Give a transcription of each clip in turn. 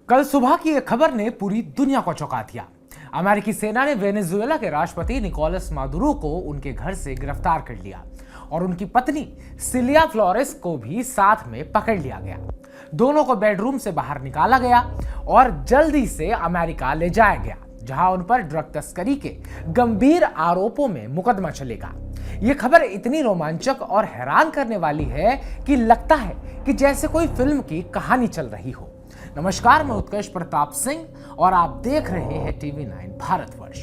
कल सुबह की एक खबर ने पूरी दुनिया को चौंका दिया। अमेरिकी सेना ने वेनेजुएला के राष्ट्रपति निकोलस मादुरो को उनके घर से गिरफ्तार कर लिया और उनकी पत्नी सिलिया फ्लोरेस को भी साथ में पकड़ लिया गया। दोनों को बेडरूम से बाहर निकाला गया और जल्दी से अमेरिका ले जाया गया, जहां उन पर ड्रग तस्करी के गंभीर आरोपों में मुकदमा चलेगा। यह खबर इतनी रोमांचक और हैरान करने वाली है कि लगता है कि जैसे कोई फिल्म की कहानी चल रही हो। नमस्कार, मैं उत्कर्ष प्रताप सिंह और आप देख रहे हैं टीवी 9 भारतवर्ष।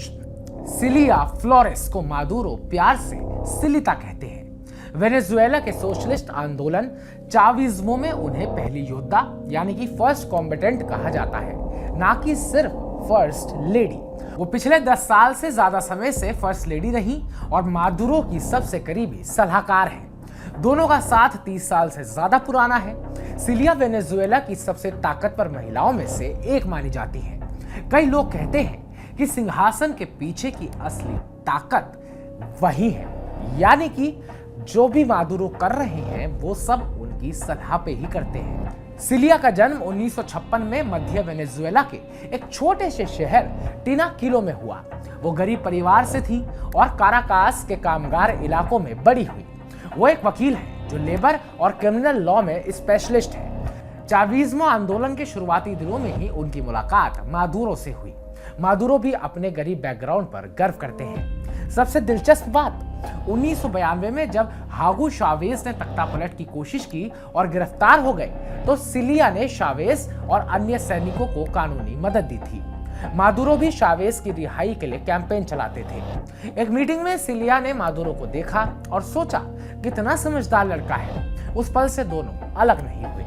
सिलिया फ्लोरेस को मादुरो प्यार से सिलिता कहते हैं। वेनेजुएला के सोशलिस्ट आंदोलन चाविज्मो में उन्हें पहली योद्धा यानी कि फर्स्ट कॉम्बेटेंट कहा जाता है, ना कि सिर्फ फर्स्ट लेडी। वो पिछले 10 साल से ज्यादा समय से फर्स्ट लेडी रही और मादुरो की सबसे करीबी सलाहकार है। दोनों का साथ 30 साल से ज्यादा पुराना है। सिलिया वेनेजुएला की सबसे ताकतवर महिलाओं में से एक मानी जाती है। कई लोग कहते हैं कि सिंहासन के पीछे की असली ताकत वही है, यानी कि जो भी मादुरो कर रहे हैं वो सब उनकी सलाह पे ही करते हैं। सिलिया का जन्म 1956 में मध्य वेनेजुएला के एक छोटे से शहर टिनाकिलो में हुआ। वो गरीब परिवार से थी और काराकास के कामगार इलाकों में बड़ी हुई। वो एक वकील है जो लेबर और क्रिमिनल लॉ में स्पेशलिस्ट है। चाविज्मो आंदोलन के शुरुआती दिनों में ही उनकी मुलाकात मादुरो से हुई। मादुरो भी अपने गरीब बैकग्राउंड पर गर्व करते हैं। सबसे दिलचस्प बात 1992 में जब हागू शावेज ने तख्ता पलट की कोशिश की और गिरफ्तार हो गए, तो सिलिया ने शावेज और अन्य सैनिकों को कानूनी मदद दी थी। मादुरो भी शावेज की रिहाई के लिए कैंपेन चलाते थे। एक मीटिंग में सिलिया ने मादुरो को देखा और सोचा कितना समझदार लड़का है। उस पल से दोनों अलग नहीं हुए।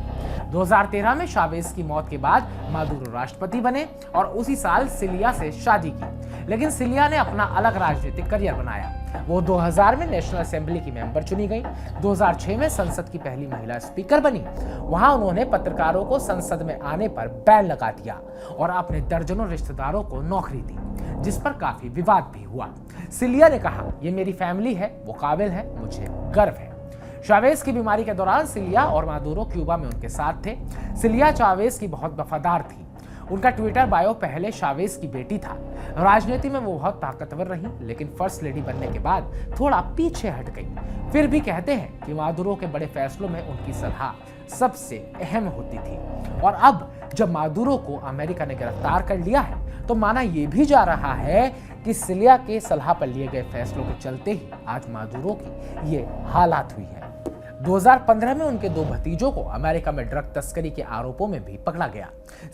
2013 में शावेज की मौत के बाद मादुरो राष्ट्रपति बने और उसी साल सिलिया से शादी की, लेकिन सिलिया ने अपना अलग राजनीतिक करियर बनाया। वो 2000 में नेशनल असेंबली की मेंबर चुनी गई। 2006 में संसद की पहली महिला स्पीकर बनी। वहां उन्होंने पत्रकारों को संसद में आने पर बैन लगा दिया और अपने दर्जनों रिश्तेदारों को नौकरी दी, जिस पर काफी विवाद भी हुआ। सिलिया ने कहा, ये मेरी फैमिली है, वो काबिल है, मुझे गर्व है। चावेज की बीमारी के दौरान सिलिया और मादुरो क्यूबा में उनके साथ थे। सिलिया चावेज की बहुत वफादार थी। उनका ट्विटर बायो पहले चावेज की बेटी था। राजनीति में वो बहुत ताकतवर रही, लेकिन फर्स्ट लेडी बनने के बाद थोड़ा पीछे हट गई। फिर भी कहते हैं कि मादुरो के बड़े फैसलों में उनकी सलाह सबसे अहम होती थी। और अब जब मादुरो को अमेरिका ने गिरफ्तार कर लिया है, तो माना यह भी जा रहा है कि सिलिया के सलाह पर लिए गए फैसलों के चलते ही आज मादुरो की ये हालात हुई है। 2015 में उनके 2 भतीजों को अमेरिका में ड्रग तस्करी के आरोपों में भी पकड़ा गया।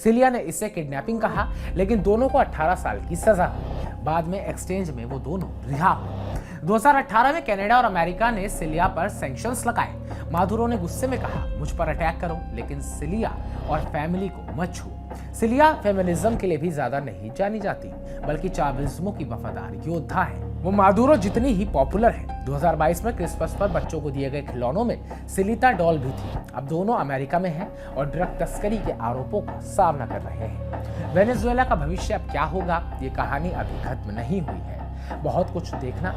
सिलिया ने इसे किडनैपिंग कहा, लेकिन दोनों को 18 साल की सजा हुई। बाद में एक्सचेंज में वो दोनों रिहा हुए। 2018 में कनाडा और अमेरिका ने सिलिया पर सैंक्शंस लगाए। मादुरो ने गुस्से में कहा, मुझ पर अटैक करो, लेकिन सिलिया और फैमिली को मत छू। सिलिया फेमिनिज्म के लिए भी ज्यादा नहीं जानी जाती, बल्कि चाविज्मो की वफादार योद्धा है। वो मादुरो जितनी ही पॉपुलर है। 2022 में क्रिसमस पर बच्चों को दिए गए खिलौनों में सिलिता डॉल भी थी। अब दोनों अमेरिका में हैं और ड्रग तस्करी के आरोपों का सामना कर रहे हैं। वेनेजुएला का भविष्य अब क्या होगा, ये कहानी अभी खत्म नहीं हुई है। बहुत कुछ देखना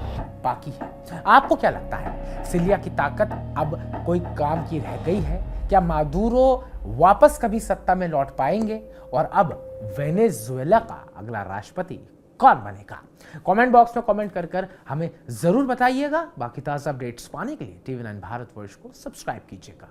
बाकी है। आपको क्या लगता है, सिलिया की ताकत अब कोई काम की रह गई है? क्या मादुरो वापस कभी सत्ता में लौट पाएंगे? और अब वेनेजुएला का अगला राष्ट्रपति कौन बनेगा? कमेंट बॉक्स में कमेंट कर हमें जरूर बताइएगा। बाकी ताजा अपडेट्स पाने के लिए टीवी 9 भारतवर्ष को सब्सक्राइब कीजिएगा।